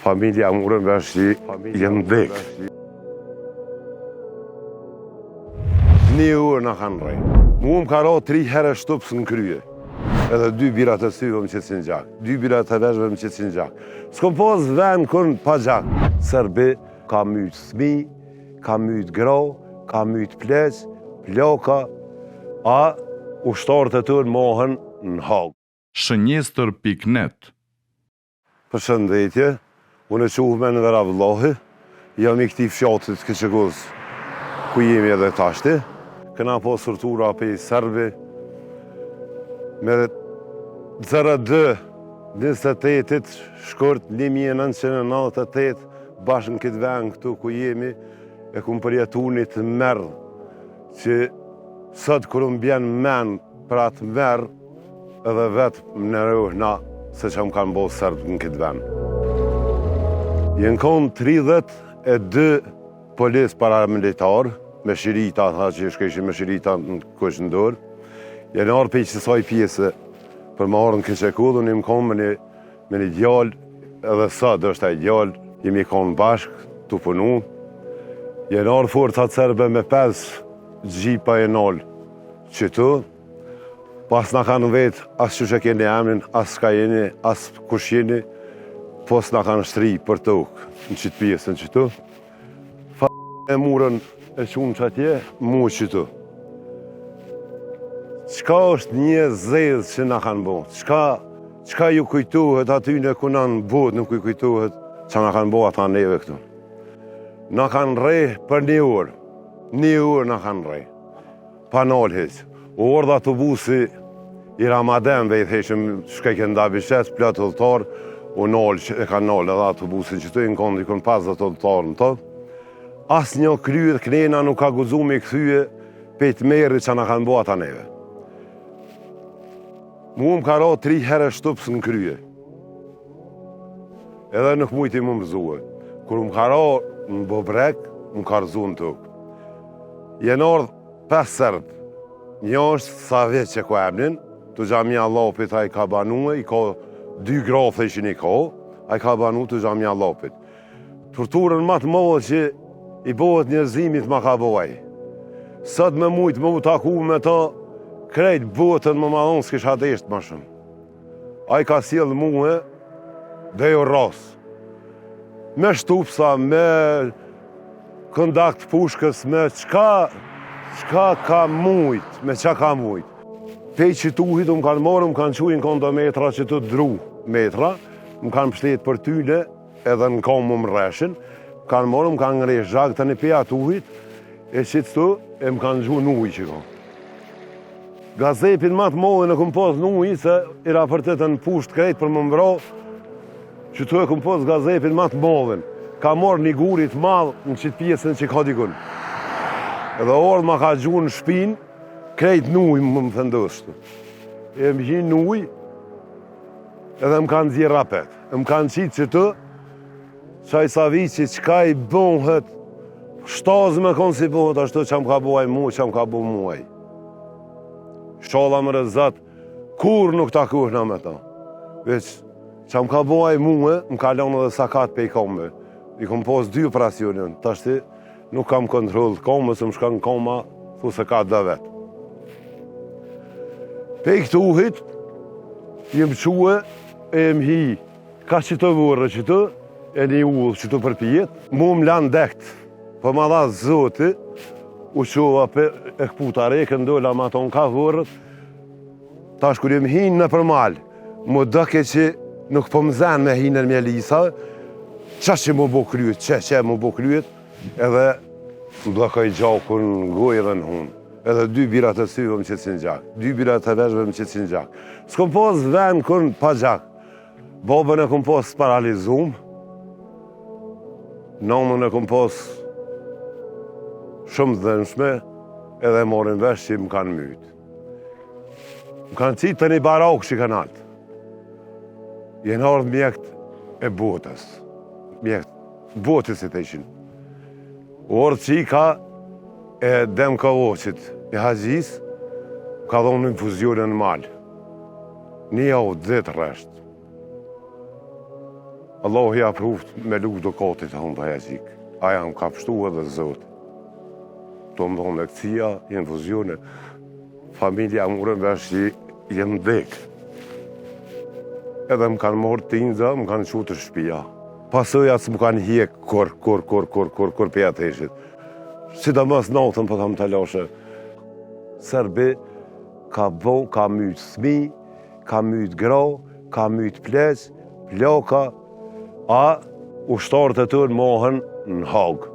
Familja murën vesh që jenë dhek. 1 orë në kanë rej. Mu më ka ra 3 herë shtupës në krye. Edhe 2 birat të syve më qëtësin gjak. 2 birat të veshve më qëtësin gjak. S'kom pas ven kërën pa gjak. Sërbi ka mytë smi, ka mytë gra, ka mytë pleq, ploka, a ushtarët e tërë mohën në hagë. Shënjestër.net. Përshëndetje, unë e quhme në vera vëllahi, jam I këtij fshatit Këqëguz, ku jemi edhe tashti. Këna po struktura për Serbi, me 02 28 shkurt 1998 bashkë në këtë vend këtu ku jemi e ku më përjetunit të merë që sot kërë më bjen men për atë merë edhe vetë më nërëhna se që më kanë bo sërbë në këtë vend. Jenë konë 32 polis paramilitar me shirita, ata që shkeshin me shirita në Kushëndor. Jenë arë për qësaj pjesë për më arë në Këqëkull, unë më konë me një djallë, edhe sot është ai djallë, jemi konë bashkë, të punu. Jenë arë forcat serbe me 5 gjipa e nalë qëtu, pas në kanë vetë asë që keni emnin, asë ka jeni, asë kush jeni, pos në kanë shtri për tokë në qëtë pjesën qëtu. E murën e qunë që atje, mu qëtu. Qka është një zezë që na kanë bo? Qka ju kujtohet aty në ku na në botë, nuk ju kujtohet që na kanë bo ata neve këtu. Na kanë rej për 1 orë. 1 orë na kanë rej. Pa nalë heqë. O ordë autobusi I Ramadenve I theshëm shkejke nda bishet, platë ullëtar, o nalë, e kanë nalë edhe autobusin që të në kondi kënë 50 ullëtar në të. Asë një kryet knena nuk ka guzu me këthyje pejtë meri që na kanë bo ata neve. Mu më ka ra 3 herë shtupës në krye. Edhe nuk mujti më mëzue. Kur më ka ra në bobrek, më ka rëzu në tokë. Jenë ardhë 5 sërbë. Një është sa vetë që ku emnin, të Gjamia Lapit a I ka banue, I ka 2 grafe ishin I ka, a I ka banu të Gjamia Lapit. Torturën më të mëllë që I bohet njerëzimit ma ka bojaj. Sot me mujtë më taku me ta, krejt botën më madhon s'kish hadesht ma shumë. A I ka sjellë muhe dhe jo rasë. Me shtupsa, me këndakt pushkës, me qka ka mujt, me qa ka mujt. Pej që tuhit më kanë marë, më kanë quin kondometra që të dru metra, më kanë pështet për tyle edhe në kam më reshin, më kanë marë, më kanë ngresh zhag të një peja tuhit, e që të e më kanë gju nuj që ka. Gazepin ma të modhe në këmë pas nuj, se I raportetën pusht krejt për më mbra, që të e këmë pas gazepin ma të modhe. Ka marrë një gurit madhë në qitë pjesën që ka dikun. Edhe orë ma ka gju në shpin, krejt nuj më thëndështu. E më gjinë nuj, edhe më kanë zirë rapet. Më kanë qitë që të, qaj sa vi që qka I bënhet, shtazë me konë si bëhet ashtu që më ka buaj mu, që më ka bu muaj. Shala më rëzat, kur nuk takuhna me ta. Veç, që më ka buaj muë, më ka lanë edhe sakat pe I kombe. I kom pos 2 operacionin, ta shti nuk kam kontrol kombe, se më shkan koma, thu se ka 2 vetë. Pe I këtu uhit, jem quë, e më hi, ka që të vërë që të, e një ullë që të përpijet, mu më lanë dekt, për ma dha zoti, u qova për e këputa reke, ndolla ma tonë ka vërët, tash kur jem hinë në përmal, më dëke që nuk po më zenë me hinë në mjelisa, që më bo kryet, që më bo kryet, edhe më blokoj gjakun në gojë dhe në hunë. Edhe 2 birat të syve më qëtësin gjak, 2 birat të veshve më qëtësin gjak. S'kom pas ven kërën pa gjak. Babën e kom pas paralizum, namën e kom pas shumë dhenshme, edhe morin vesh që më kanë mytë. Më kanë qitë të një barak që kanë altë. Jenë ardhë mjekt e botës. Mjekt botës I të ishin. Orë që I ka e dem ka oqit e haqis, ka dhonë infuzionën në malë. Një au 10 reshtë. Allah ja pruft me luk do kotit hëmë dhe jazik. Aja më ka pështu edhe zotë. Do më thonë e këtia, infuzione, familja më urën vesh që jenë dhekë. Edhe më kanë morë tinza, më kanë qu të shpia. Pasëja që më kanë hjek kur për ateshit. Si da mës natën për kam të lashe. Serbi ka mytë thmi, ka mytë gra, ka mytë ples, plaka, a ushtarët e tërë mohën në Hagë.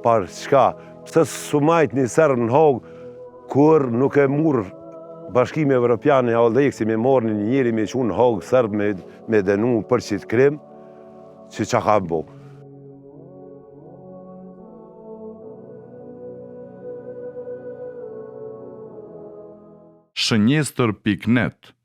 Par qka? Pse sumajt një serb në Hagë, kur nuk e murë Bashkimi Evropian e Aldeksi me morë një njëri me që në Hagë serb me denu për qitë krim, që qa ka bo. Shënjestër.net